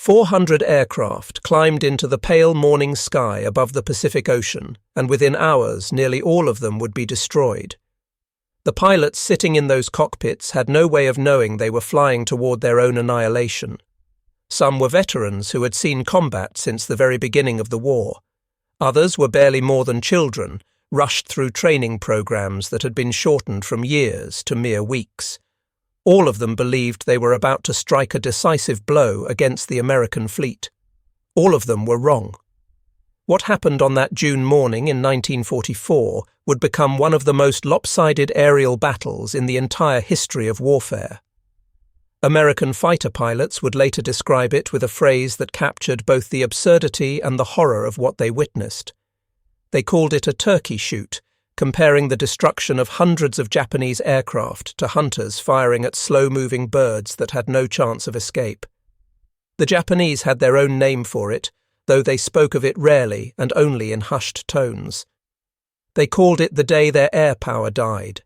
400 aircraft climbed into the pale morning sky above the Pacific Ocean, and within hours nearly all of them would be destroyed. The pilots sitting in those cockpits had no way of knowing they were flying toward their own annihilation. Some were veterans who had seen combat since the very beginning of the war. Others were barely more than children, rushed through training programs that had been shortened from years to mere weeks. All of them believed they were about to strike a decisive blow against the American fleet. All of them were wrong. What happened on that June morning in 1944 would become one of the most lopsided aerial battles in the entire history of warfare. American fighter pilots would later describe it with a phrase that captured both the absurdity and the horror of what they witnessed. They called it a turkey shoot, comparing the destruction of hundreds of Japanese aircraft to hunters firing at slow-moving birds that had no chance of escape. The Japanese had their own name for it, though they spoke of it rarely and only in hushed tones. They called it the day their air power died.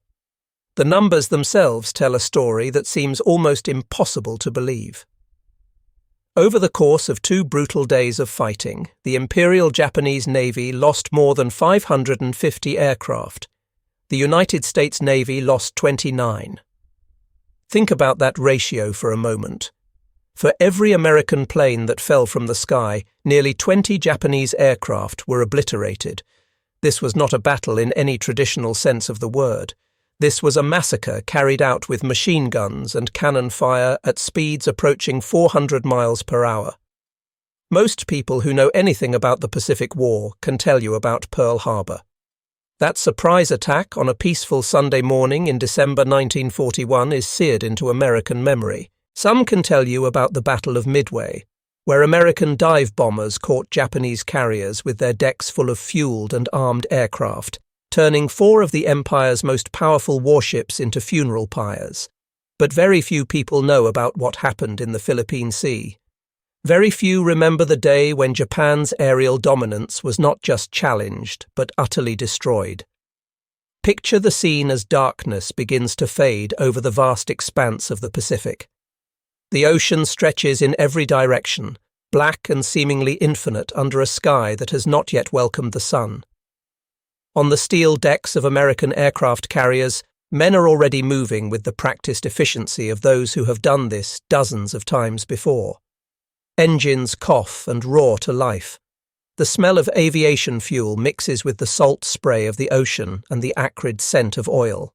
The numbers themselves tell a story that seems almost impossible to believe. Over the course of 2 brutal days of fighting, the Imperial Japanese Navy lost more than 550 aircraft. The United States Navy lost 29. Think about that ratio for a moment. For every American plane that fell from the sky, nearly 20 Japanese aircraft were obliterated. This was not a battle in any traditional sense of the word. This was a massacre carried out with machine guns and cannon fire at speeds approaching 400 miles per hour. Most people who know anything about the Pacific War can tell you about Pearl Harbor. That surprise attack on a peaceful Sunday morning in December 1941 is seared into American memory. Some can tell you about the Battle of Midway, where American dive bombers caught Japanese carriers with their decks full of fueled and armed aircraft, turning 4 of the Empire's most powerful warships into funeral pyres. But very few people know about what happened in the Philippine Sea. Very few remember the day when Japan's aerial dominance was not just challenged, but utterly destroyed. Picture the scene as darkness begins to fade over the vast expanse of the Pacific. The ocean stretches in every direction, black and seemingly infinite under a sky that has not yet welcomed the sun. On the steel decks of American aircraft carriers, men are already moving with the practiced efficiency of those who have done this dozens of times before. Engines cough and roar to life. The smell of aviation fuel mixes with the salt spray of the ocean and the acrid scent of oil.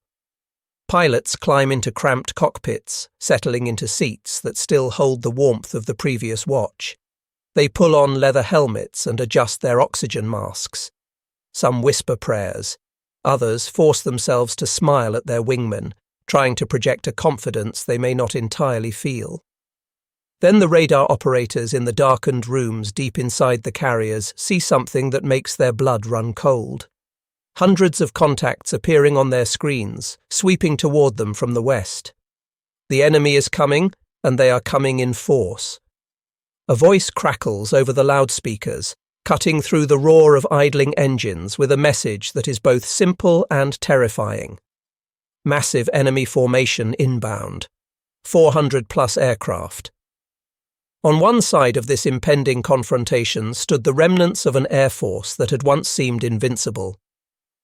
Pilots climb into cramped cockpits, settling into seats that still hold the warmth of the previous watch. They pull on leather helmets and adjust their oxygen masks. Some whisper prayers. Others force themselves to smile at their wingmen, trying to project a confidence they may not entirely feel. Then the radar operators in the darkened rooms deep inside the carriers see something that makes their blood run cold. Hundreds of contacts appearing on their screens, sweeping toward them from the west. The enemy is coming, and they are coming in force. A voice crackles over the loudspeakers, cutting through the roar of idling engines with a message that is both simple and terrifying. Massive enemy formation inbound. 400-plus aircraft. On one side of this impending confrontation stood the remnants of an air force that had once seemed invincible.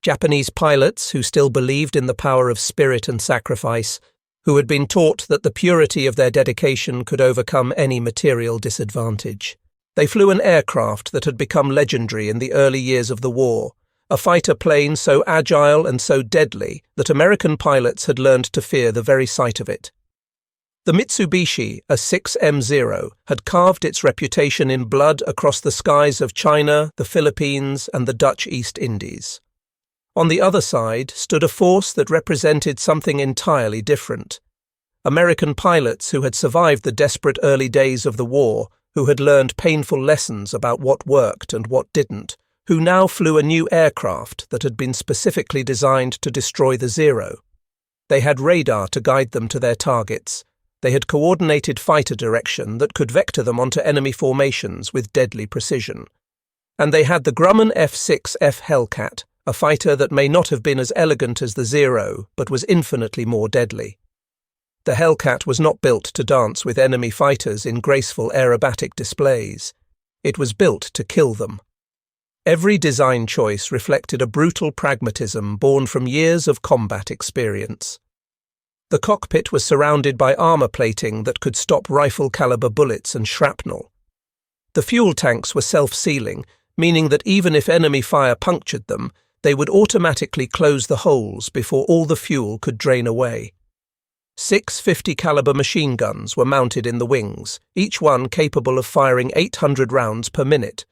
Japanese pilots who still believed in the power of spirit and sacrifice, who had been taught that the purity of their dedication could overcome any material disadvantage. They flew an aircraft that had become legendary in the early years of the war, a fighter plane so agile and so deadly that American pilots had learned to fear the very sight of it. The Mitsubishi A6M had carved its reputation in blood across the skies of China, the Philippines, and the Dutch East Indies. On the other side stood a force that represented something entirely different. American pilots who had survived the desperate early days of the war, who had learned painful lessons about what worked and what didn't, who now flew a new aircraft that had been specifically designed to destroy the Zero. They had radar to guide them to their targets. They had coordinated fighter direction that could vector them onto enemy formations with deadly precision. And they had the Grumman F6F Hellcat, a fighter that may not have been as elegant as the Zero, but was infinitely more deadly. The Hellcat was not built to dance with enemy fighters in graceful aerobatic displays. It was built to kill them. Every design choice reflected a brutal pragmatism born from years of combat experience. The cockpit was surrounded by armor plating that could stop rifle-caliber bullets and shrapnel. The fuel tanks were self-sealing, meaning that even if enemy fire punctured them, they would automatically close the holes before all the fuel could drain away. 6 50-caliber machine guns were mounted in the wings, each one capable of firing 800 rounds per minute.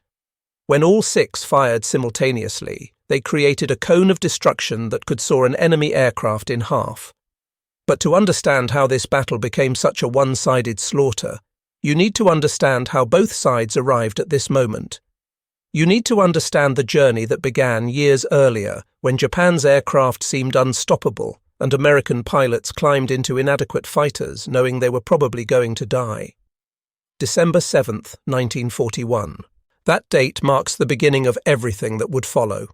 When all 6 fired simultaneously, they created a cone of destruction that could saw an enemy aircraft in half. But to understand how this battle became such a one-sided slaughter, you need to understand how both sides arrived at this moment. You need to understand the journey that began years earlier, when Japan's aircraft seemed unstoppable and American pilots climbed into inadequate fighters knowing they were probably going to die. December 7, 1941. That date marks the beginning of everything that would follow.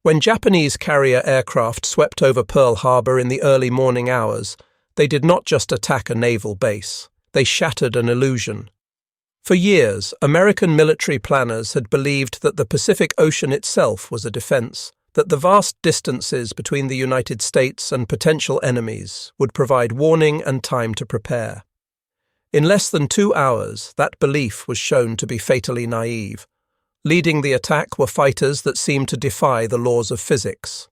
When Japanese carrier aircraft swept over Pearl Harbor in the early morning hours, they did not just attack a naval base. They shattered an illusion. For years, American military planners had believed that the Pacific Ocean itself was a defense, that the vast distances between the United States and potential enemies would provide warning and time to prepare. In less than 2 hours, that belief was shown to be fatally naive. Leading the attack were fighters that seemed to defy the laws of physics.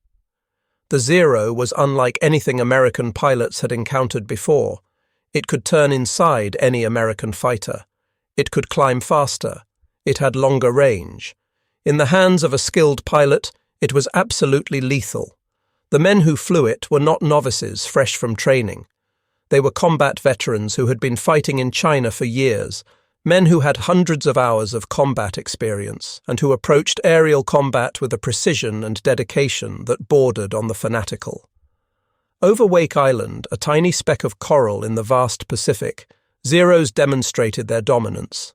The Zero was unlike anything American pilots had encountered before. It could turn inside any American fighter. It could climb faster. It had longer range. In the hands of a skilled pilot, it was absolutely lethal. The men who flew it were not novices fresh from training. They were combat veterans who had been fighting in China for years, men who had hundreds of hours of combat experience and who approached aerial combat with a precision and dedication that bordered on the fanatical. Over Wake Island, a tiny speck of coral in the vast Pacific, Zeros demonstrated their dominance.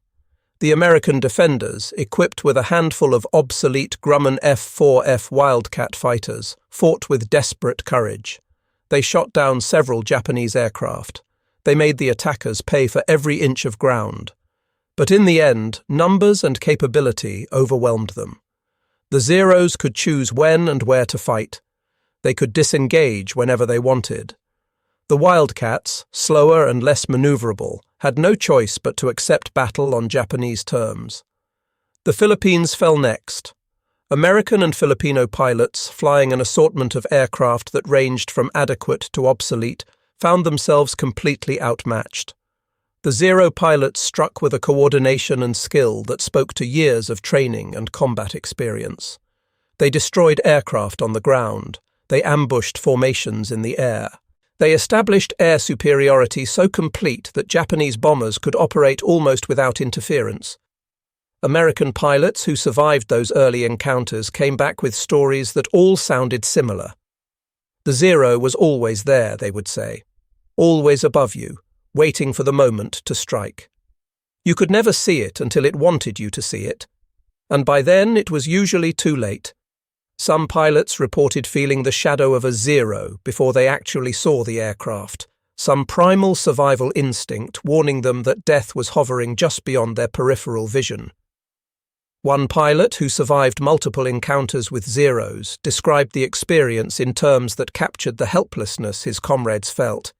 The American defenders, equipped with a handful of obsolete Grumman F6F Wildcat fighters, fought with desperate courage. They shot down several Japanese aircraft. They made the attackers pay for every inch of ground. But in the end, numbers and capability overwhelmed them. The Zeros could choose when and where to fight. They could disengage whenever they wanted. The Wildcats, slower and less maneuverable, had no choice but to accept battle on Japanese terms. The Philippines fell next. American and Filipino pilots, flying an assortment of aircraft that ranged from adequate to obsolete, found themselves completely outmatched. The Zero pilots struck with a coordination and skill that spoke to years of training and combat experience. They destroyed aircraft on the ground. They ambushed formations in the air. They established air superiority so complete that Japanese bombers could operate almost without interference. American pilots who survived those early encounters came back with stories that all sounded similar. The Zero was always there, they would say, always above you, waiting for the moment to strike. You could never see it until it wanted you to see it, and by then it was usually too late. Some pilots reported feeling the shadow of a Zero before they actually saw the aircraft, some primal survival instinct warning them that death was hovering just beyond their peripheral vision. One pilot who survived multiple encounters with Zeros described the experience in terms that captured the helplessness his comrades felt.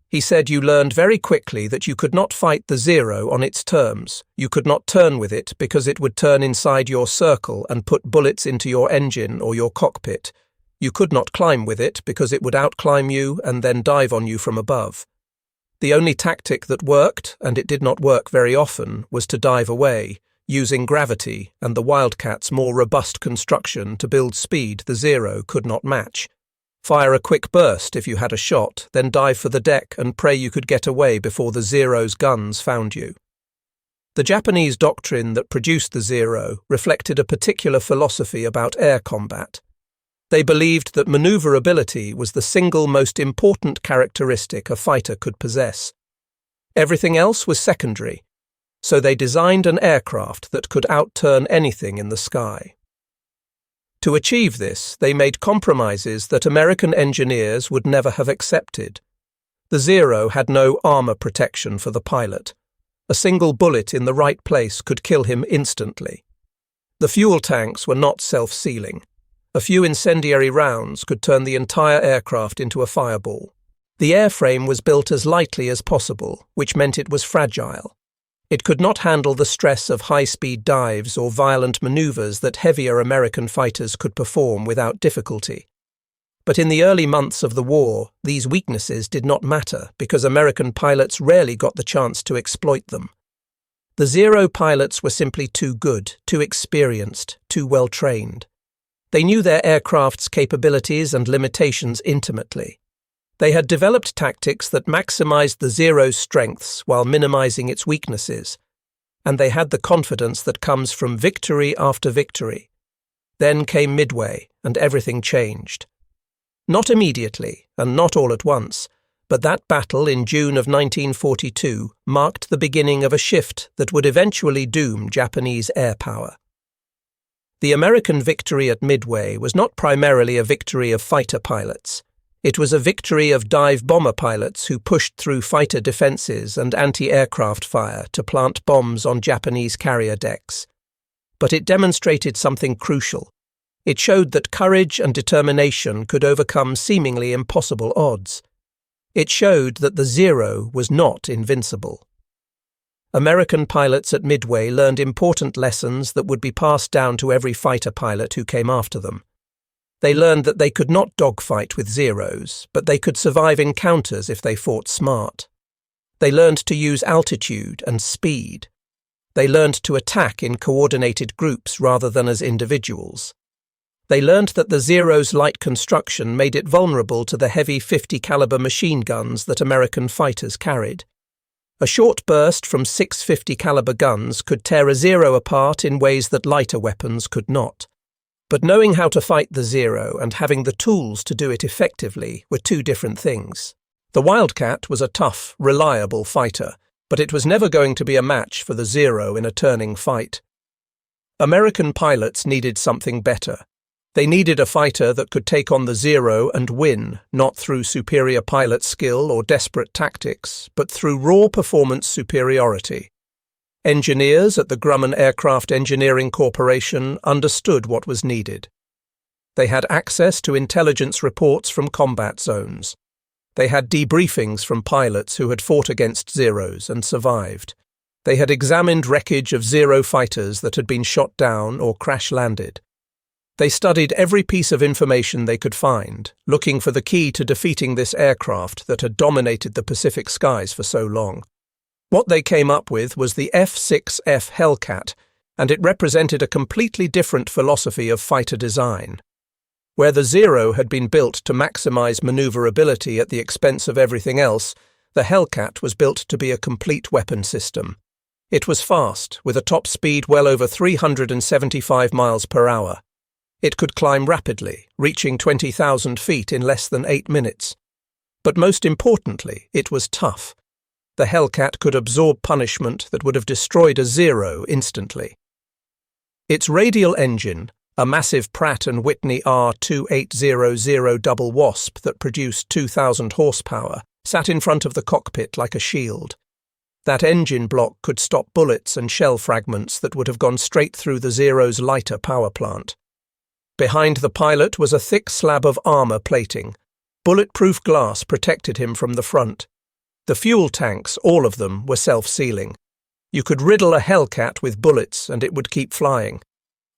He said you learned very quickly that you could not fight the Zero on its terms. You could not turn with it because it would turn inside your circle and put bullets into your engine or your cockpit. You could not climb with it because it would outclimb you and then dive on you from above. The only tactic that worked, and it did not work very often, was to dive away, using gravity and the Wildcat's more robust construction to build speed the Zero could not match. Fire a quick burst if you had a shot, then dive for the deck and pray you could get away before the Zero's guns found you. The Japanese doctrine that produced the Zero reflected a particular philosophy about air combat. They believed that maneuverability was the single most important characteristic a fighter could possess. Everything else was secondary, so they designed an aircraft that could outturn anything in the sky. To achieve this, they made compromises that American engineers would never have accepted. The Zero had no armor protection for the pilot. A single bullet in the right place could kill him instantly. The fuel tanks were not self-sealing. A few incendiary rounds could turn the entire aircraft into a fireball. The airframe was built as lightly as possible, which meant it was fragile. It could not handle the stress of high-speed dives or violent maneuvers that heavier American fighters could perform without difficulty. But in the early months of the war, these weaknesses did not matter because American pilots rarely got the chance to exploit them. The Zero pilots were simply too good, too experienced, too well trained. They knew their aircraft's capabilities and limitations intimately. They had developed tactics that maximized the Zero's strengths while minimizing its weaknesses, and they had the confidence that comes from victory after victory. Then came Midway, and everything changed. Not immediately, and not all at once, but that battle in June of 1942 marked the beginning of a shift that would eventually doom Japanese air power. The American victory at Midway was not primarily a victory of fighter pilots. It was a victory of dive bomber pilots who pushed through fighter defenses and anti-aircraft fire to plant bombs on Japanese carrier decks. But it demonstrated something crucial. It showed that courage and determination could overcome seemingly impossible odds. It showed that the Zero was not invincible. American pilots at Midway learned important lessons that would be passed down to every fighter pilot who came after them. They learned that they could not dogfight with Zeros, but they could survive encounters if they fought smart. They learned to use altitude and speed. They learned to attack in coordinated groups rather than as individuals. They learned that the Zero's light construction made it vulnerable to the heavy .50 caliber machine guns that American fighters carried. A short burst from 6.50 caliber guns could tear a Zero apart in ways that lighter weapons could not. But knowing how to fight the Zero and having the tools to do it effectively were two different things. The Wildcat was a tough, reliable fighter, but it was never going to be a match for the Zero in a turning fight. American pilots needed something better. They needed a fighter that could take on the Zero and win, not through superior pilot skill or desperate tactics, but through raw performance superiority. Engineers at the Grumman Aircraft Engineering Corporation understood what was needed. They had access to intelligence reports from combat zones. They had debriefings from pilots who had fought against Zeros and survived. They had examined wreckage of Zero fighters that had been shot down or crash-landed. They studied every piece of information they could find, looking for the key to defeating this aircraft that had dominated the Pacific skies for so long. What they came up with was the F6F Hellcat, and it represented a completely different philosophy of fighter design. Where the Zero had been built to maximize maneuverability at the expense of everything else, the Hellcat was built to be a complete weapon system. It was fast, with a top speed well over 375 miles per hour. It could climb rapidly, reaching 20,000 feet in less than 8 minutes. But most importantly, it was tough. The Hellcat could absorb punishment that would have destroyed a Zero instantly. Its radial engine, a massive Pratt & Whitney R2800 double Wasp that produced 2,000 horsepower, sat in front of the cockpit like a shield. That engine block could stop bullets and shell fragments that would have gone straight through the Zero's lighter power plant. Behind the pilot was a thick slab of armor plating. Bulletproof glass protected him from the front. The fuel tanks, all of them, were self-sealing. You could riddle a Hellcat with bullets and it would keep flying.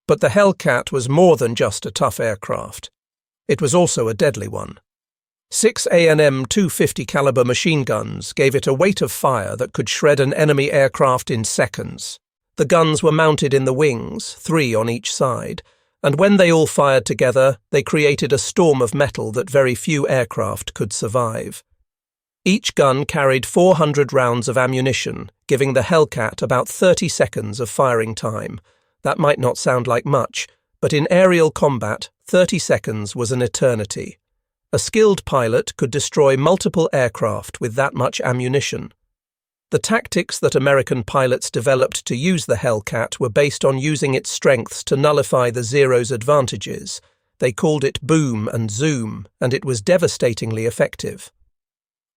But the Hellcat was more than just a tough aircraft. It was also a deadly one. 6 A6M 250 caliber machine guns gave it a weight of fire that could shred an enemy aircraft in seconds. The guns were mounted in the wings, 3 on each side, and when they all fired together, they created a storm of metal that very few aircraft could survive. Each gun carried 400 rounds of ammunition, giving the Hellcat about 30 seconds of firing time. That might not sound like much, but in aerial combat, 30 seconds was an eternity. A skilled pilot could destroy multiple aircraft with that much ammunition. The tactics that American pilots developed to use the Hellcat were based on using its strengths to nullify the Zero's advantages. They called it boom and zoom, and it was devastatingly effective.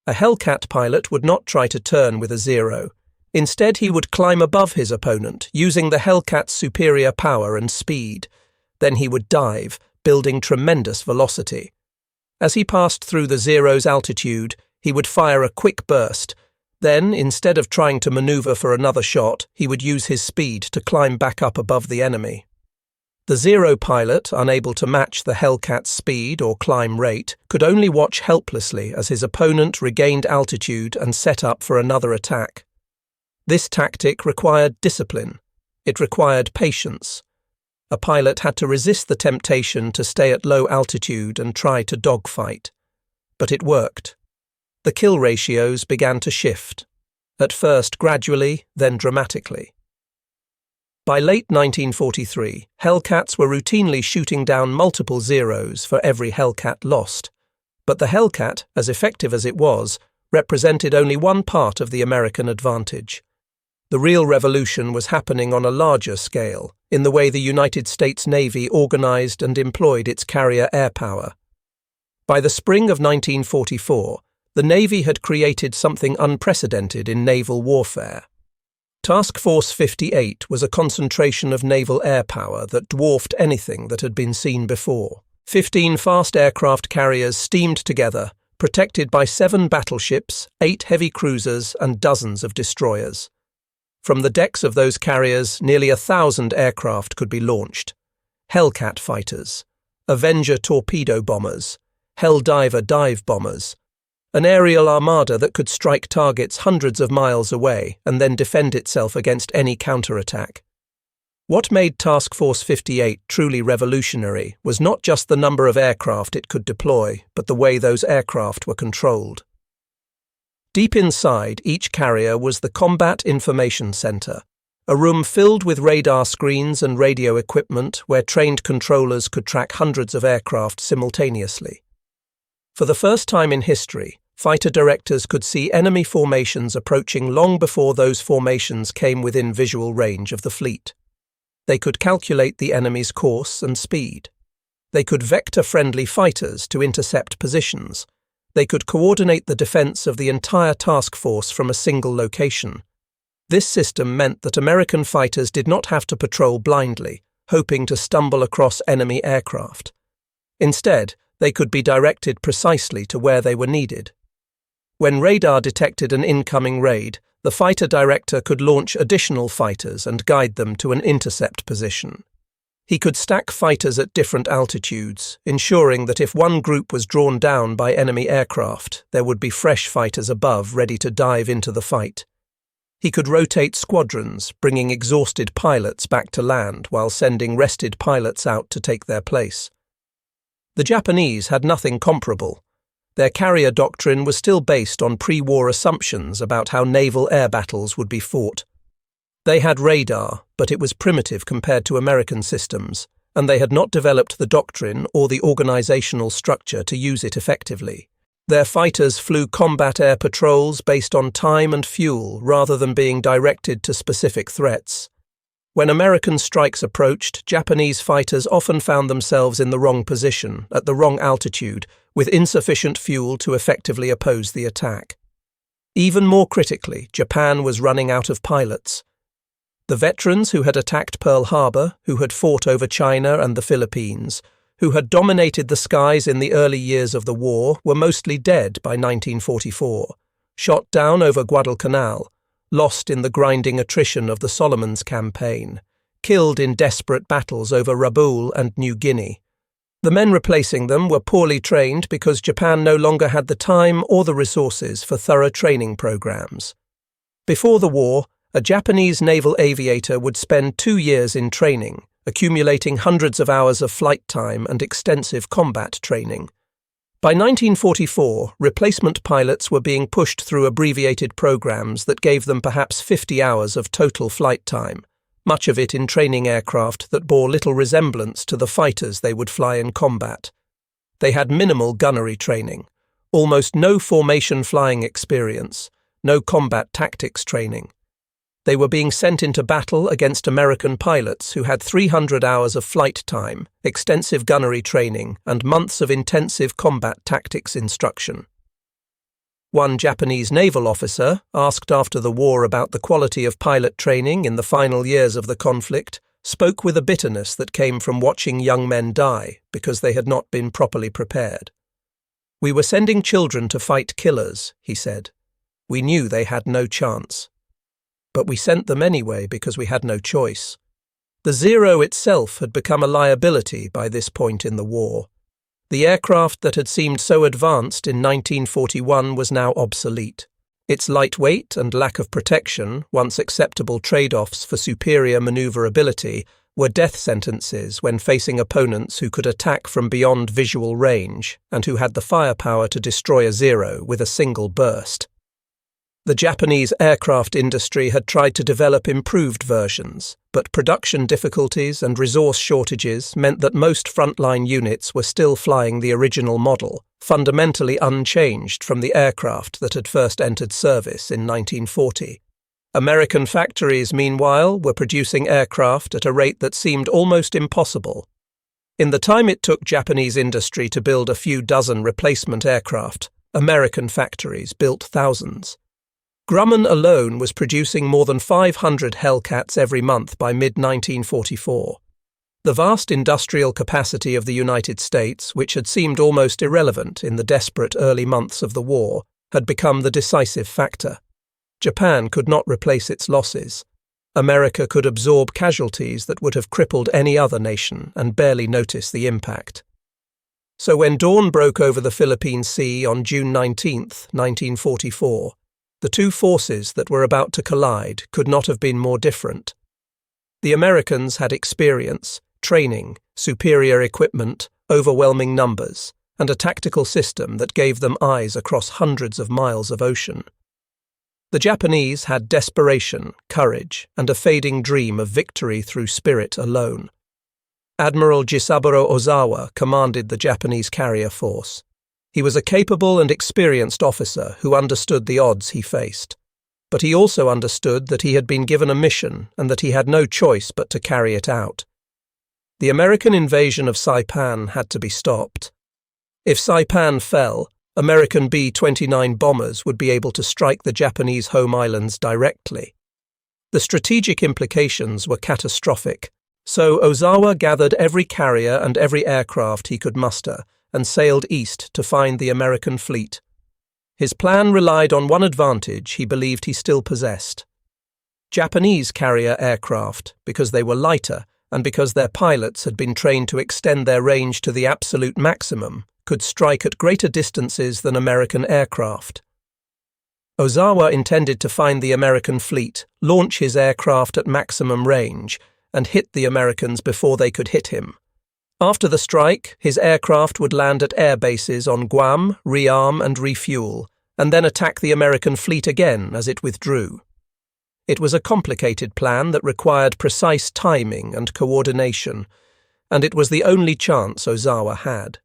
A Hellcat pilot would not try to turn with a zero. Instead, he would climb above his opponent, using the Hellcat's superior power and speed. Then he would dive, building tremendous velocity. As he passed through the zero's altitude, he would fire a quick burst. Then, instead of trying to maneuver for another shot, he would use his speed to climb back up above the enemy. The zero pilot, unable to match the Hellcat's speed or climb rate, could only watch helplessly as his opponent regained altitude and set up for another attack. This tactic required discipline. It required patience. A pilot had to resist the temptation to stay at low altitude and try to dogfight. But it worked. The kill ratios began to shift, at first gradually, then dramatically. By late 1943, Hellcats were routinely shooting down multiple zeros for every Hellcat lost. But the Hellcat, as effective as it was, represented only one part of the American advantage. The real revolution was happening on a larger scale, in the way the United States Navy organized and employed its carrier air power. By the spring of 1944, the Navy had created something unprecedented in naval warfare. Task Force 58 was a concentration of naval air power that dwarfed anything that had been seen before. 15 fast aircraft carriers steamed together, protected by 7 battleships, 8 heavy cruisers, and dozens of destroyers. From the decks of those carriers, nearly 1,000 aircraft could be launched. Hellcat fighters, Avenger torpedo bombers, Helldiver dive bombers, an aerial armada that could strike targets hundreds of miles away and then defend itself against any counterattack. What made Task Force 58 truly revolutionary was not just the number of aircraft it could deploy, but the way those aircraft were controlled. Deep inside each carrier was the Combat Information Center, a room filled with radar screens and radio equipment where trained controllers could track hundreds of aircraft simultaneously. For the first time in history, fighter directors could see enemy formations approaching long before those formations came within visual range of the fleet. They could calculate the enemy's course and speed. They could vector friendly fighters to intercept positions. They could coordinate the defense of the entire task force from a single location. This system meant that American fighters did not have to patrol blindly, hoping to stumble across enemy aircraft. Instead, they could be directed precisely to where they were needed. When radar detected an incoming raid, the fighter director could launch additional fighters and guide them to an intercept position. He could stack fighters at different altitudes, ensuring that if one group was drawn down by enemy aircraft, there would be fresh fighters above ready to dive into the fight. He could rotate squadrons, bringing exhausted pilots back to land while sending rested pilots out to take their place. The Japanese had nothing comparable. Their carrier doctrine was still based on pre-war assumptions about how naval air battles would be fought. They had radar, but it was primitive compared to American systems, and they had not developed the doctrine or the organizational structure to use it effectively. Their fighters flew combat air patrols based on time and fuel rather than being directed to specific threats. When American strikes approached, Japanese fighters often found themselves in the wrong position, at the wrong altitude, with insufficient fuel to effectively oppose the attack. Even more critically, Japan was running out of pilots. The veterans who had attacked Pearl Harbor, who had fought over China and the Philippines, who had dominated the skies in the early years of the war, were mostly dead by 1944, shot down over Guadalcanal, lost in the grinding attrition of the Solomons campaign, killed in desperate battles over Rabaul and New Guinea. The men replacing them were poorly trained because Japan no longer had the time or the resources for thorough training programs. Before the war, a Japanese naval aviator would spend 2 years in training, accumulating hundreds of hours of flight time and extensive combat training. By 1944, replacement pilots were being pushed through abbreviated programs that gave them perhaps 50 hours of total flight time, much of it in training aircraft that bore little resemblance to the fighters they would fly in combat. They had minimal gunnery training, almost no formation flying experience, no combat tactics training. They were being sent into battle against American pilots who had 300 hours of flight time, extensive gunnery training, and months of intensive combat tactics instruction. One Japanese naval officer, asked after the war about the quality of pilot training in the final years of the conflict, spoke with a bitterness that came from watching young men die because they had not been properly prepared. "We were sending children to fight killers," he said. "We knew they had no chance. But we sent them anyway because we had no choice." The Zero itself had become a liability by this point in the war. The aircraft that had seemed so advanced in 1941 was now obsolete. Its lightweight and lack of protection, once acceptable trade-offs for superior maneuverability, were death sentences when facing opponents who could attack from beyond visual range and who had the firepower to destroy a Zero with a single burst. The Japanese aircraft industry had tried to develop improved versions, but production difficulties and resource shortages meant that most frontline units were still flying the original model, fundamentally unchanged from the aircraft that had first entered service in 1940. American factories, meanwhile, were producing aircraft at a rate that seemed almost impossible. In the time it took Japanese industry to build a few dozen replacement aircraft, American factories built thousands. Grumman alone was producing more than 500 Hellcats every month by mid-1944. The vast industrial capacity of the United States, which had seemed almost irrelevant in the desperate early months of the war, had become the decisive factor. Japan could not replace its losses. America could absorb casualties that would have crippled any other nation and barely notice the impact. So when dawn broke over the Philippine Sea on June 19, 1944, the two forces that were about to collide could not have been more different. The Americans had experience, training, superior equipment, overwhelming numbers, and a tactical system that gave them eyes across hundreds of miles of ocean. The Japanese had desperation, courage, and a fading dream of victory through spirit alone. Admiral Jisaburo Ozawa commanded the Japanese carrier force. He was a capable and experienced officer who understood the odds he faced. But he also understood that he had been given a mission and that he had no choice but to carry it out. The American invasion of Saipan had to be stopped. If Saipan fell, American B-29 bombers would be able to strike the Japanese home islands directly. The strategic implications were catastrophic, so Ozawa gathered every carrier and every aircraft he could muster and sailed east to find the American fleet. His plan relied on one advantage he believed he still possessed. Japanese carrier aircraft, because they were lighter and because their pilots had been trained to extend their range to the absolute maximum, could strike at greater distances than American aircraft. Ozawa intended to find the American fleet, launch his aircraft at maximum range, and hit the Americans before they could hit him. After the strike, his aircraft would land at air bases on Guam, rearm and refuel, and then attack the American fleet again as it withdrew. It was a complicated plan that required precise timing and coordination, and it was the only chance Ozawa had.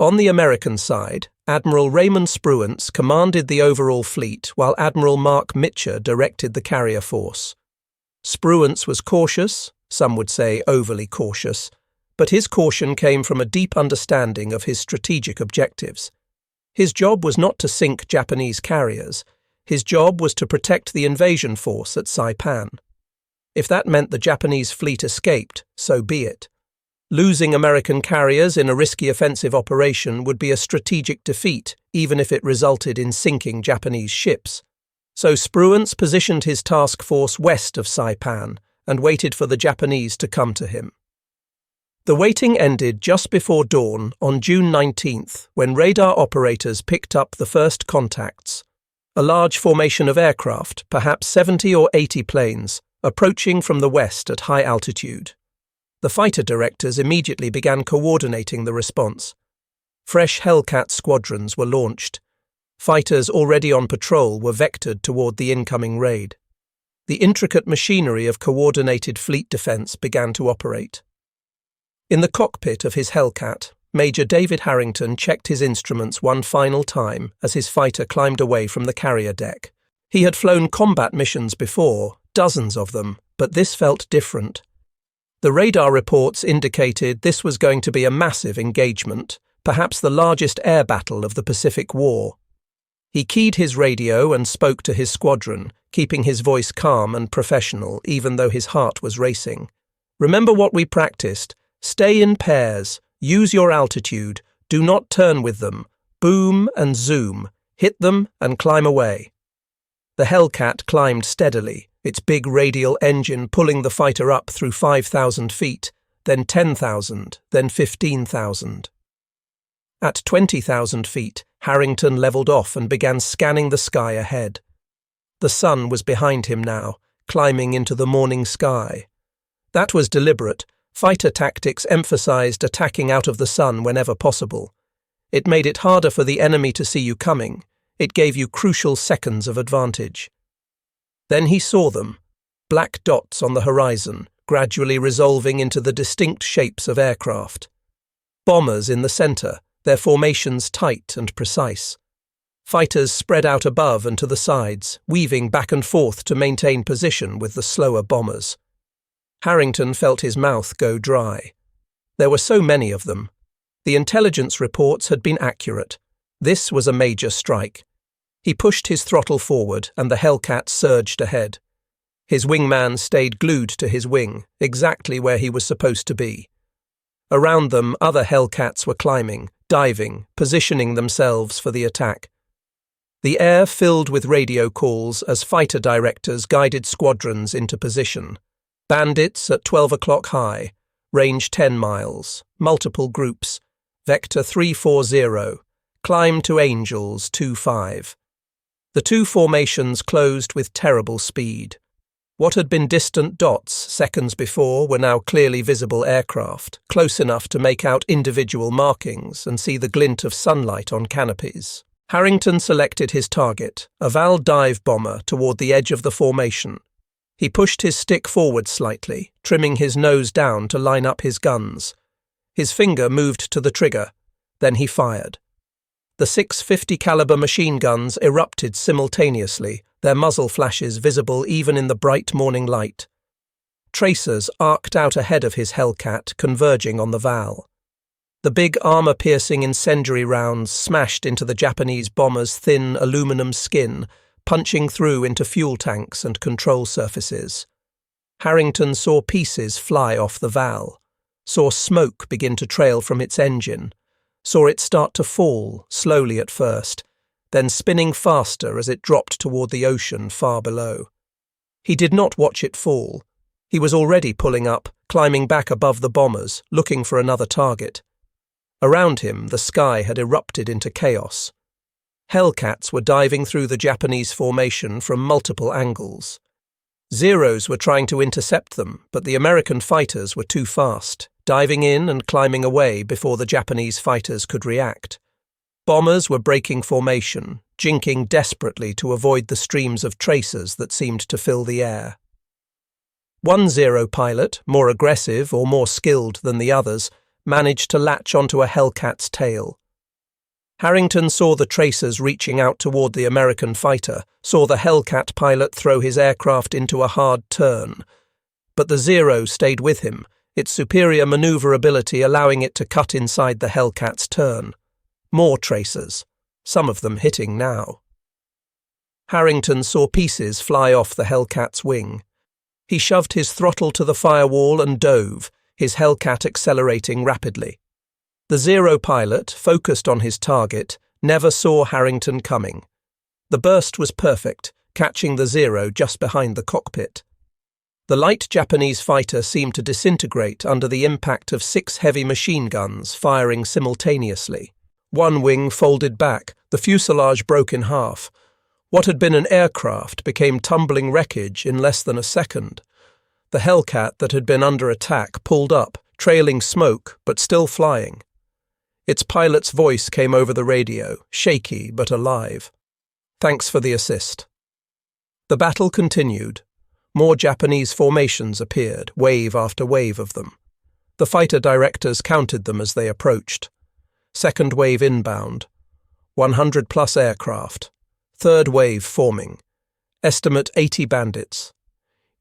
On the American side, Admiral Raymond Spruance commanded the overall fleet while Admiral Mark Mitcher directed the carrier force. Spruance was cautious, some would say overly cautious, but his caution came from a deep understanding of his strategic objectives. His job was not to sink Japanese carriers. His job was to protect the invasion force at Saipan. If that meant the Japanese fleet escaped, so be it. Losing American carriers in a risky offensive operation would be a strategic defeat, even if it resulted in sinking Japanese ships. So Spruance positioned his task force west of Saipan and waited for the Japanese to come to him. The waiting ended just before dawn on June 19th, when radar operators picked up the first contacts. A large formation of aircraft, perhaps 70 or 80 planes, approaching from the west at high altitude. The fighter directors immediately began coordinating the response. Fresh Hellcat squadrons were launched. Fighters already on patrol were vectored toward the incoming raid. The intricate machinery of coordinated fleet defense began to operate. In the cockpit of his Hellcat, Major David Harrington checked his instruments one final time as his fighter climbed away from the carrier deck. He had flown combat missions before, dozens of them, but this felt different. The radar reports indicated this was going to be a massive engagement, perhaps the largest air battle of the Pacific War. He keyed his radio and spoke to his squadron, keeping his voice calm and professional even though his heart was racing. "Remember what we practiced. Stay in pairs, use your altitude, do not turn with them, boom and zoom, hit them and climb away." The Hellcat climbed steadily, its big radial engine pulling the fighter up through 5,000 feet, then 10,000, then 15,000. At 20,000 feet, Harrington leveled off and began scanning the sky ahead. The sun was behind him now, climbing into the morning sky. That was deliberate. Fighter tactics emphasized attacking out of the sun whenever possible. It made it harder for the enemy to see you coming. It gave you crucial seconds of advantage. Then he saw them, black dots on the horizon, gradually resolving into the distinct shapes of aircraft. Bombers in the center, their formations tight and precise. Fighters spread out above and to the sides, weaving back and forth to maintain position with the slower bombers. Harrington felt his mouth go dry. There were so many of them. The intelligence reports had been accurate. This was a major strike. He pushed his throttle forward and the Hellcat surged ahead. His wingman stayed glued to his wing, exactly where he was supposed to be. Around them, other Hellcats were climbing, diving, positioning themselves for the attack. The air filled with radio calls as fighter directors guided squadrons into position. Bandits at 12 o'clock high, range 10 miles, multiple groups, vector 340, climb to Angels 25. The two formations closed with terrible speed. What had been distant dots seconds before were now clearly visible aircraft, close enough to make out individual markings and see the glint of sunlight on canopies. Harrington selected his target, a Val dive bomber, toward the edge of the formation. He pushed his stick forward slightly, trimming his nose down to line up his guns. His finger moved to the trigger. Then he fired. The 650 caliber machine guns erupted simultaneously, their muzzle flashes visible even in the bright morning light. Tracers arced out ahead of his Hellcat, converging on the Val. The big armor-piercing incendiary rounds smashed into the Japanese bomber's thin aluminum skin, punching through into fuel tanks and control surfaces. Harrington saw pieces fly off the Val, saw smoke begin to trail from its engine, saw it start to fall, slowly at first, then spinning faster as it dropped toward the ocean far below. He did not watch it fall. He was already pulling up, climbing back above the bombers, looking for another target. Around him, the sky had erupted into chaos. Hellcats were diving through the Japanese formation from multiple angles. Zeros were trying to intercept them, but the American fighters were too fast, diving in and climbing away before the Japanese fighters could react. Bombers were breaking formation, jinking desperately to avoid the streams of tracers that seemed to fill the air. One Zero pilot, more aggressive or more skilled than the others, managed to latch onto a Hellcat's tail. Harrington saw the tracers reaching out toward the American fighter, saw the Hellcat pilot throw his aircraft into a hard turn. But the Zero stayed with him, its superior maneuverability allowing it to cut inside the Hellcat's turn. More tracers, some of them hitting now. Harrington saw pieces fly off the Hellcat's wing. He shoved his throttle to the firewall and dove, his Hellcat accelerating rapidly. The Zero pilot, focused on his target, never saw Harrington coming. The burst was perfect, catching the Zero just behind the cockpit. The light Japanese fighter seemed to disintegrate under the impact of 6 heavy machine guns firing simultaneously. One wing folded back, the fuselage broke in half. What had been an aircraft became tumbling wreckage in less than a second. The Hellcat that had been under attack pulled up, trailing smoke but still flying. Its pilot's voice came over the radio, shaky but alive. "Thanks for the assist." The battle continued. More Japanese formations appeared, wave after wave of them. The fighter directors counted them as they approached. Second wave inbound. 100-plus aircraft. Third wave forming. Estimate 80 bandits.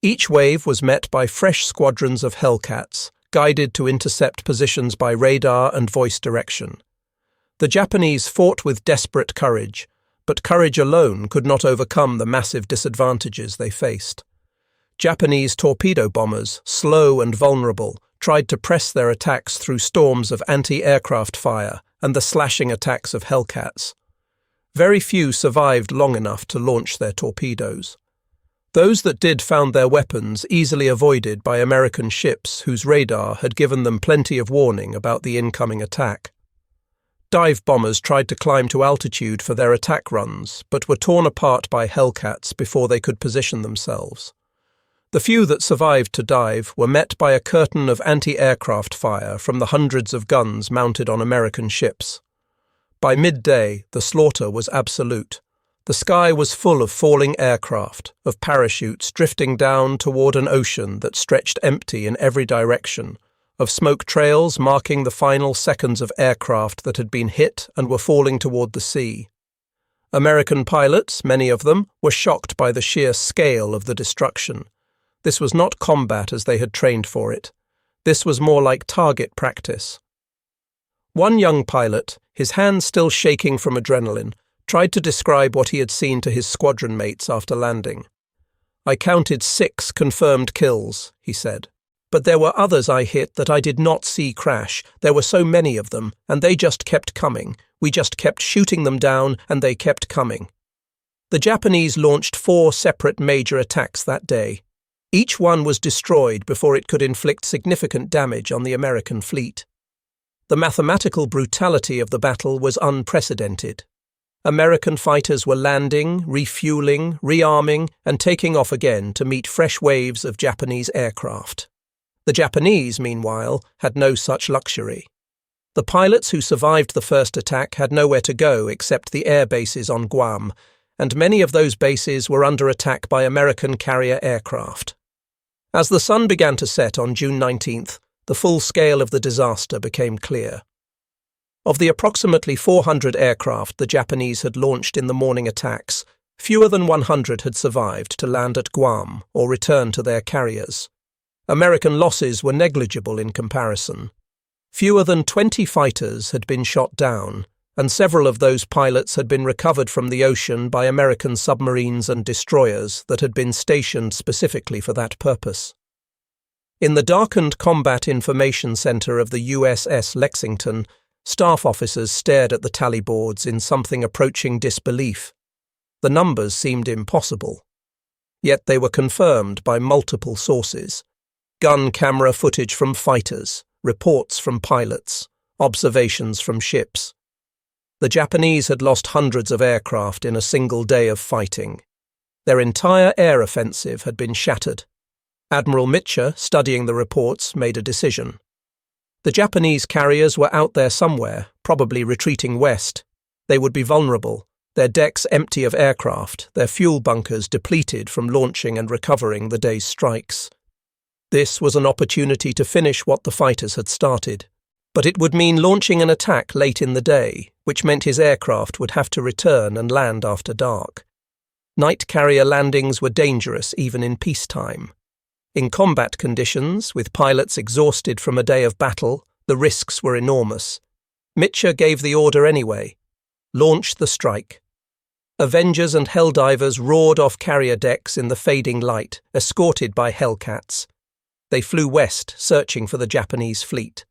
Each wave was met by fresh squadrons of Hellcats, guided to intercept positions by radar and voice direction. The Japanese fought with desperate courage, but courage alone could not overcome the massive disadvantages they faced. Japanese torpedo bombers, slow and vulnerable, tried to press their attacks through storms of anti-aircraft fire and the slashing attacks of Hellcats. Very few survived long enough to launch their torpedoes. Those that did found their weapons easily avoided by American ships whose radar had given them plenty of warning about the incoming attack. Dive bombers tried to climb to altitude for their attack runs, but were torn apart by Hellcats before they could position themselves. The few that survived to dive were met by a curtain of anti-aircraft fire from the hundreds of guns mounted on American ships. By midday, the slaughter was absolute. The sky was full of falling aircraft, of parachutes drifting down toward an ocean that stretched empty in every direction, of smoke trails marking the final seconds of aircraft that had been hit and were falling toward the sea. American pilots, many of them, were shocked by the sheer scale of the destruction. This was not combat as they had trained for it. This was more like target practice. One young pilot, his hands still shaking from adrenaline, tried to describe what he had seen to his squadron mates after landing. "I counted 6 confirmed kills," he said. "But there were others I hit that I did not see crash. There were so many of them, and they just kept coming. We just kept shooting them down, and they kept coming." The Japanese launched 4 separate major attacks that day. Each one was destroyed before it could inflict significant damage on the American fleet. The mathematical brutality of the battle was unprecedented. American fighters were landing, refueling, rearming, and taking off again to meet fresh waves of Japanese aircraft. The Japanese, meanwhile, had no such luxury. The pilots who survived the first attack had nowhere to go except the air bases on Guam, and many of those bases were under attack by American carrier aircraft. As the sun began to set on June 19th, the full scale of the disaster became clear. Of the approximately 400 aircraft the Japanese had launched in the morning attacks, fewer than 100 had survived to land at Guam or return to their carriers. American losses were negligible in comparison. Fewer than 20 fighters had been shot down, and several of those pilots had been recovered from the ocean by American submarines and destroyers that had been stationed specifically for that purpose. In the darkened Combat Information Center of the USS Lexington, staff officers stared at the tally boards in something approaching disbelief. The numbers seemed impossible. Yet they were confirmed by multiple sources: gun camera footage from fighters, reports from pilots, observations from ships. The Japanese had lost hundreds of aircraft in a single day of fighting. Their entire air offensive had been shattered. Admiral Mitchell, studying the reports, made a decision. The Japanese carriers were out there somewhere, probably retreating west. They would be vulnerable, their decks empty of aircraft, their fuel bunkers depleted from launching and recovering the day's strikes. This was an opportunity to finish what the fighters had started. But it would mean launching an attack late in the day, which meant his aircraft would have to return and land after dark. Night carrier landings were dangerous even in peacetime. In combat conditions, with pilots exhausted from a day of battle, the risks were enormous. Mitchell gave the order anyway. Launch the strike. Avengers and Helldivers roared off carrier decks in the fading light, escorted by Hellcats. They flew west, searching for the Japanese fleet.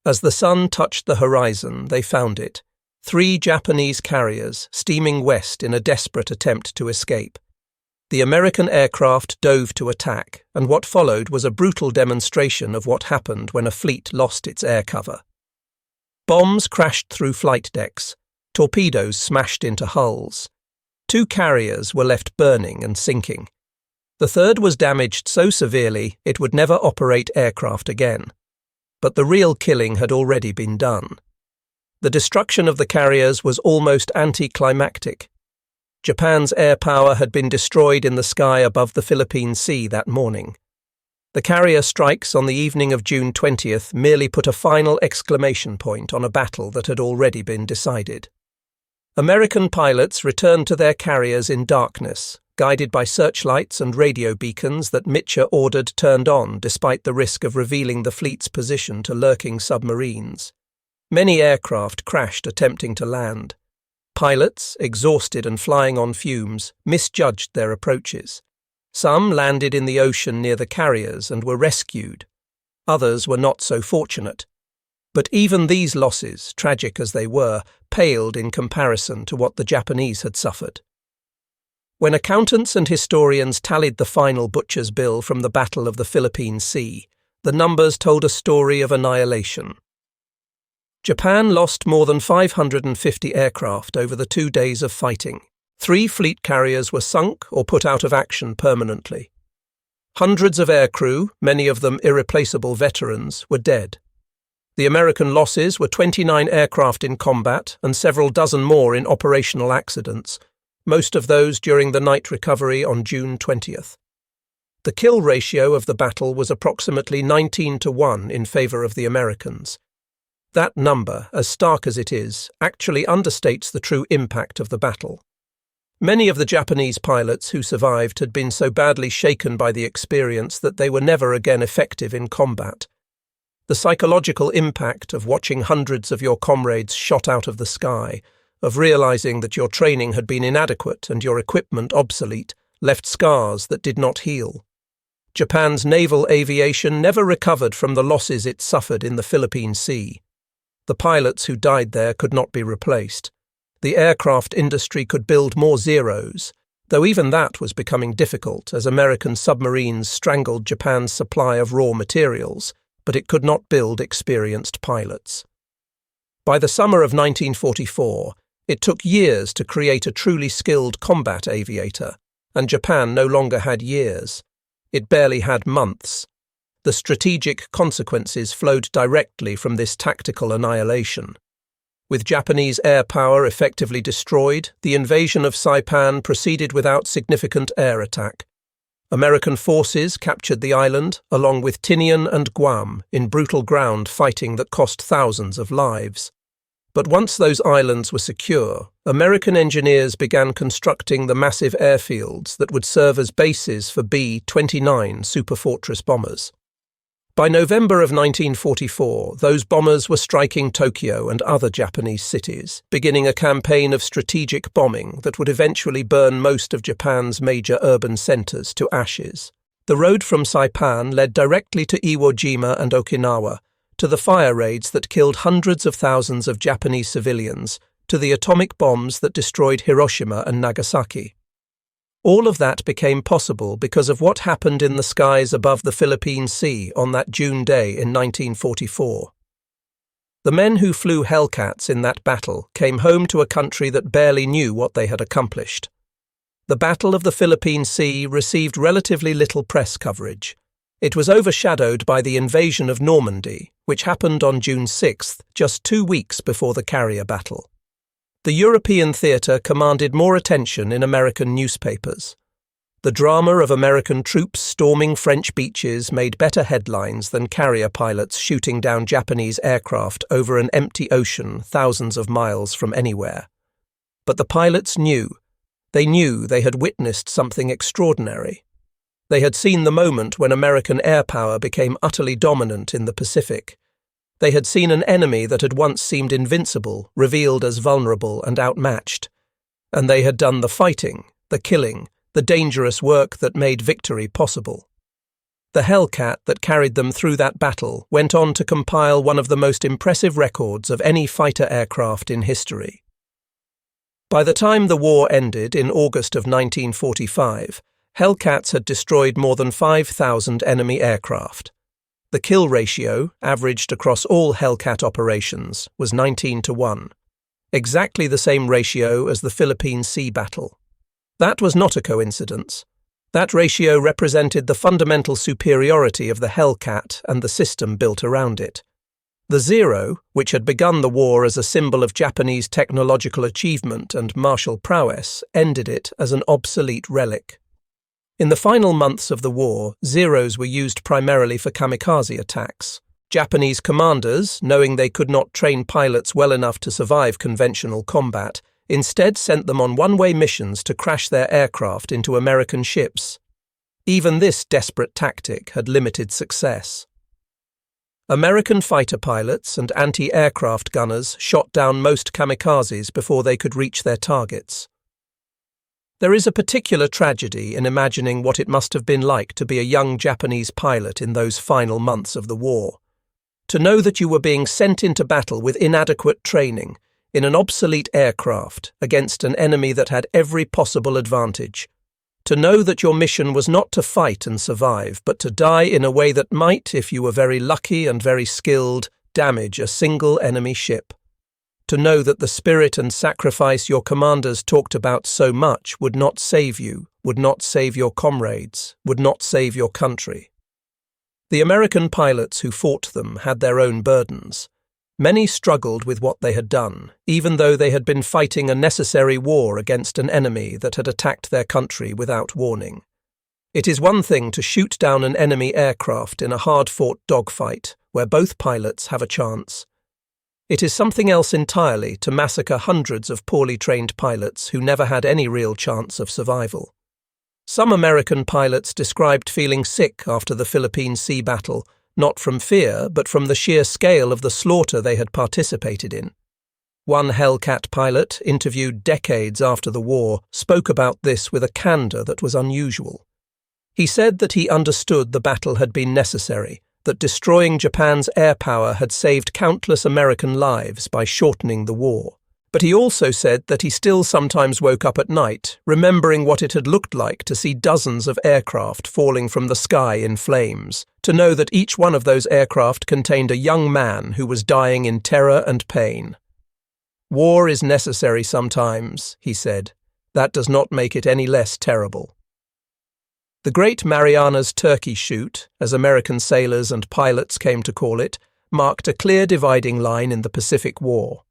As the sun touched the horizon, they found it. 3 Japanese carriers steaming west in a desperate attempt to escape. The American aircraft dove to attack, and what followed was a brutal demonstration of what happened when a fleet lost its air cover. Bombs crashed through flight decks. Torpedoes smashed into hulls. 2 carriers were left burning and sinking. The third was damaged so severely it would never operate aircraft again. But the real killing had already been done. The destruction of the carriers was almost anticlimactic. Japan's air power had been destroyed in the sky above the Philippine Sea that morning. The carrier strikes on the evening of June 20th merely put a final exclamation point on a battle that had already been decided. American pilots returned to their carriers in darkness, guided by searchlights and radio beacons that Mitchell ordered turned on despite the risk of revealing the fleet's position to lurking submarines. Many aircraft crashed attempting to land. Pilots, exhausted and flying on fumes, misjudged their approaches. Some landed in the ocean near the carriers and were rescued. Others were not so fortunate. But even these losses, tragic as they were, paled in comparison to what the Japanese had suffered. When accountants and historians tallied the final butcher's bill from the Battle of the Philippine Sea, the numbers told a story of annihilation. Japan lost more than 550 aircraft over the 2 days of fighting. 3 fleet carriers were sunk or put out of action permanently. Hundreds of aircrew, many of them irreplaceable veterans, were dead. The American losses were 29 aircraft in combat and several dozen more in operational accidents, most of those during the night recovery on June 20th. The kill ratio of the battle was approximately 19-1 in favor of the Americans. That number, as stark as it is, actually understates the true impact of the battle. Many of the Japanese pilots who survived had been so badly shaken by the experience that they were never again effective in combat. The psychological impact of watching hundreds of your comrades shot out of the sky, of realizing that your training had been inadequate and your equipment obsolete, left scars that did not heal. Japan's naval aviation never recovered from the losses it suffered in the Philippine Sea. The pilots who died there could not be replaced. The aircraft industry could build more Zeros, though even that was becoming difficult as American submarines strangled Japan's supply of raw materials, but it could not build experienced pilots. By the summer of 1944, it took years to create a truly skilled combat aviator, and Japan no longer had years. It barely had months. The strategic consequences flowed directly from this tactical annihilation. With Japanese air power effectively destroyed, the invasion of Saipan proceeded without significant air attack. American forces captured the island, along with Tinian and Guam, in brutal ground fighting that cost thousands of lives. But once those islands were secure, American engineers began constructing the massive airfields that would serve as bases for B-29 Superfortress bombers. By November of 1944, those bombers were striking Tokyo and other Japanese cities, beginning a campaign of strategic bombing that would eventually burn most of Japan's major urban centers to ashes. The road from Saipan led directly to Iwo Jima and Okinawa, to the fire raids that killed hundreds of thousands of Japanese civilians, to the atomic bombs that destroyed Hiroshima and Nagasaki. All of that became possible because of what happened in the skies above the Philippine Sea on that June day in 1944. The men who flew Hellcats in that battle came home to a country that barely knew what they had accomplished. The Battle of the Philippine Sea received relatively little press coverage. It was overshadowed by the invasion of Normandy, which happened on June 6th, just 2 weeks before the carrier battle. The European theatre commanded more attention in American newspapers. The drama of American troops storming French beaches made better headlines than carrier pilots shooting down Japanese aircraft over an empty ocean thousands of miles from anywhere. But the pilots knew. They knew they had witnessed something extraordinary. They had seen the moment when American air power became utterly dominant in the Pacific. They had seen an enemy that had once seemed invincible, revealed as vulnerable and outmatched. And they had done the fighting, the killing, the dangerous work that made victory possible. The Hellcat that carried them through that battle went on to compile one of the most impressive records of any fighter aircraft in history. By the time the war ended in August of 1945, Hellcats had destroyed more than 5,000 enemy aircraft. The kill ratio, averaged across all Hellcat operations, was 19-1, exactly the same ratio as the Philippine Sea battle. That was not a coincidence. That ratio represented the fundamental superiority of the Hellcat and the system built around it. The Zero, which had begun the war as a symbol of Japanese technological achievement and martial prowess, ended it as an obsolete relic. In the final months of the war, Zeros were used primarily for kamikaze attacks. Japanese commanders, knowing they could not train pilots well enough to survive conventional combat, instead sent them on one-way missions to crash their aircraft into American ships. Even this desperate tactic had limited success. American fighter pilots and anti-aircraft gunners shot down most kamikazes before they could reach their targets. There is a particular tragedy in imagining what it must have been like to be a young Japanese pilot in those final months of the war. To know that you were being sent into battle with inadequate training, in an obsolete aircraft, against an enemy that had every possible advantage. To know that your mission was not to fight and survive, but to die in a way that might, if you were very lucky and very skilled, damage a single enemy ship. To know that the spirit and sacrifice your commanders talked about so much would not save you, would not save your comrades, would not save your country. The American pilots who fought them had their own burdens. Many struggled with what they had done, even though they had been fighting a necessary war against an enemy that had attacked their country without warning. It is one thing to shoot down an enemy aircraft in a hard-fought dogfight, where both pilots have a chance. It is something else entirely to massacre hundreds of poorly trained pilots who never had any real chance of survival. Some American pilots described feeling sick after the Philippine Sea battle, not from fear, but from the sheer scale of the slaughter they had participated in. One Hellcat pilot, interviewed decades after the war, spoke about this with a candour that was unusual. He said that he understood the battle had been necessary, that destroying Japan's air power had saved countless American lives by shortening the war. But he also said that he still sometimes woke up at night, remembering what it had looked like to see dozens of aircraft falling from the sky in flames, to know that each one of those aircraft contained a young man who was dying in terror and pain. War is necessary sometimes, he said. That does not make it any less terrible. The Great Marianas Turkey Shoot, as American sailors and pilots came to call it, marked a clear dividing line in the Pacific War.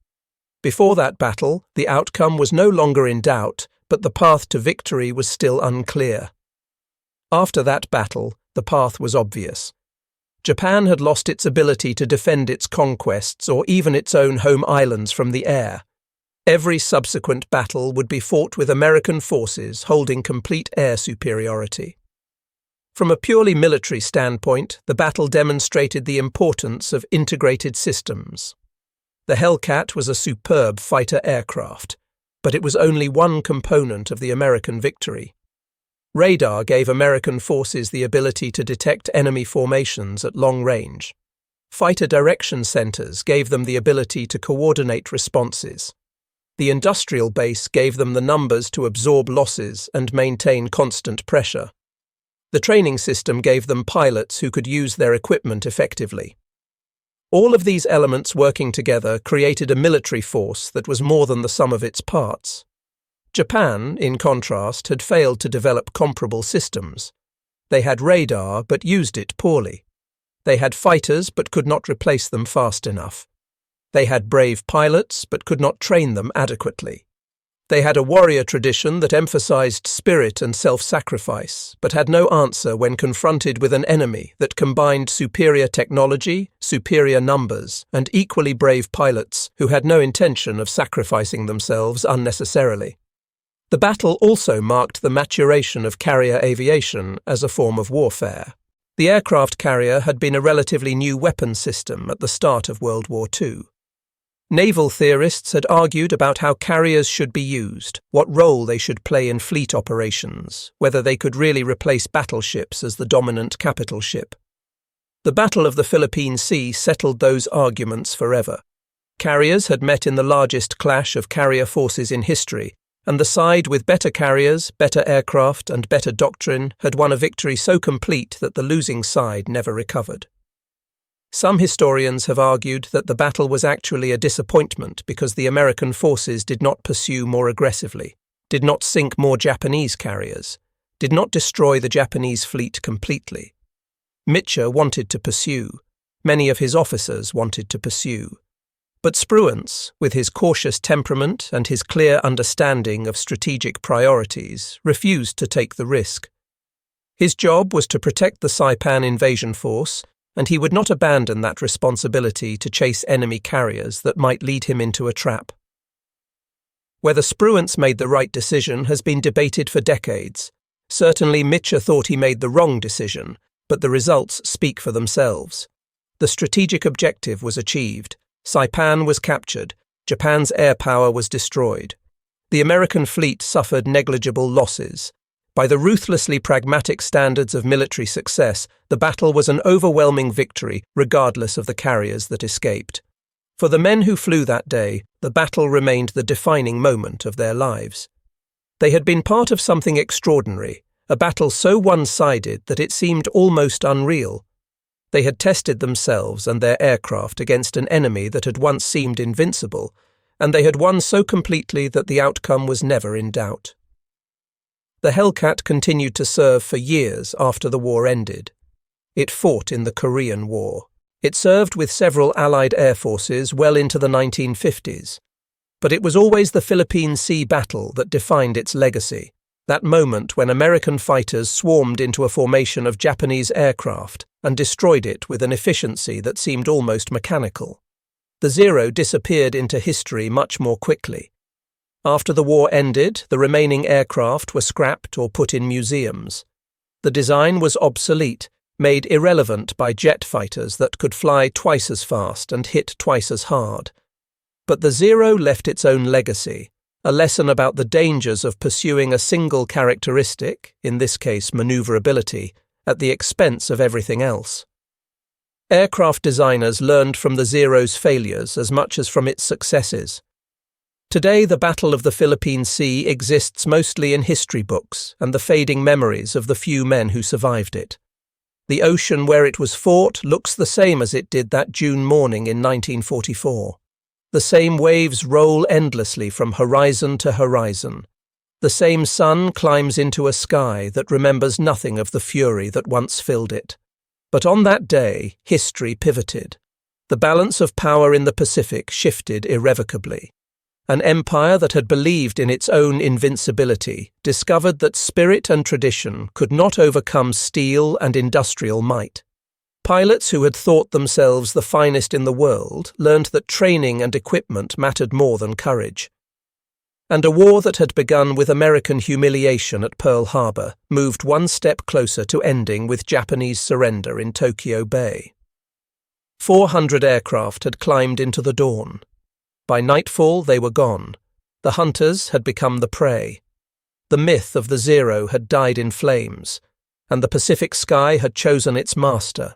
Before that battle, the outcome was no longer in doubt, but the path to victory was still unclear. After that battle, the path was obvious. Japan had lost its ability to defend its conquests or even its own home islands from the air. Every subsequent battle would be fought with American forces holding complete air superiority. From a purely military standpoint, the battle demonstrated the importance of integrated systems. The Hellcat was a superb fighter aircraft, but it was only one component of the American victory. Radar gave American forces the ability to detect enemy formations at long range. Fighter direction centers gave them the ability to coordinate responses. The industrial base gave them the numbers to absorb losses and maintain constant pressure. The training system gave them pilots who could use their equipment effectively. All of these elements working together created a military force that was more than the sum of its parts. Japan, in contrast, had failed to develop comparable systems. They had radar, but used it poorly. They had fighters, but could not replace them fast enough. They had brave pilots, but could not train them adequately. They had a warrior tradition that emphasized spirit and self-sacrifice, but had no answer when confronted with an enemy that combined superior technology, superior numbers, and equally brave pilots who had no intention of sacrificing themselves unnecessarily. The battle also marked the maturation of carrier aviation as a form of warfare. The aircraft carrier had been a relatively new weapon system at the start of World War II. Naval theorists had argued about how carriers should be used, what role they should play in fleet operations, whether they could really replace battleships as the dominant capital ship. The Battle of the Philippine Sea settled those arguments forever. Carriers had met in the largest clash of carrier forces in history, and the side with better carriers, better aircraft, and better doctrine had won a victory so complete that the losing side never recovered. Some historians have argued that the battle was actually a disappointment because the American forces did not pursue more aggressively, did not sink more Japanese carriers, did not destroy the Japanese fleet completely. Mitcher wanted to pursue. Many of his officers wanted to pursue. But Spruance, with his cautious temperament and his clear understanding of strategic priorities, refused to take the risk. His job was to protect the Saipan invasion force, and he would not abandon that responsibility to chase enemy carriers that might lead him into a trap. Whether Spruance made the right decision has been debated for decades. Certainly Mitcher thought he made the wrong decision, but the results speak for themselves. The strategic objective was achieved. Saipan was captured. Japan's air power was destroyed. The American fleet suffered negligible losses. By the ruthlessly pragmatic standards of military success, the battle was an overwhelming victory, regardless of the carriers that escaped. For the men who flew that day, the battle remained the defining moment of their lives. They had been part of something extraordinary, a battle so one-sided that it seemed almost unreal. They had tested themselves and their aircraft against an enemy that had once seemed invincible, and they had won so completely that the outcome was never in doubt. The Hellcat continued to serve for years after the war ended. It fought in the Korean War. It served with several Allied air forces well into the 1950s. But it was always the Philippine Sea battle that defined its legacy, that moment when American fighters swarmed into a formation of Japanese aircraft and destroyed it with an efficiency that seemed almost mechanical. The Zero disappeared into history much more quickly. After the war ended, the remaining aircraft were scrapped or put in museums. The design was obsolete, made irrelevant by jet fighters that could fly twice as fast and hit twice as hard. But the Zero left its own legacy, a lesson about the dangers of pursuing a single characteristic, in this case maneuverability, at the expense of everything else. Aircraft designers learned from the Zero's failures as much as from its successes. Today, the Battle of the Philippine Sea exists mostly in history books and the fading memories of the few men who survived it. The ocean where it was fought looks the same as it did that June morning in 1944. The same waves roll endlessly from horizon to horizon. The same sun climbs into a sky that remembers nothing of the fury that once filled it. But on that day, history pivoted. The balance of power in the Pacific shifted irrevocably. An empire that had believed in its own invincibility discovered that spirit and tradition could not overcome steel and industrial might. Pilots who had thought themselves the finest in the world learned that training and equipment mattered more than courage. And a war that had begun with American humiliation at Pearl Harbor moved one step closer to ending with Japanese surrender in Tokyo Bay. 400 aircraft had climbed into the dawn. By nightfall, they were gone. The hunters had become the prey. The myth of the Zero had died in flames, and the Pacific sky had chosen its master.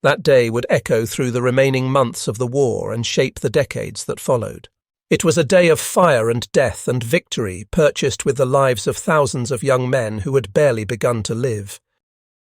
That day would echo through the remaining months of the war and shape the decades that followed. It was a day of fire and death and victory purchased with the lives of thousands of young men who had barely begun to live.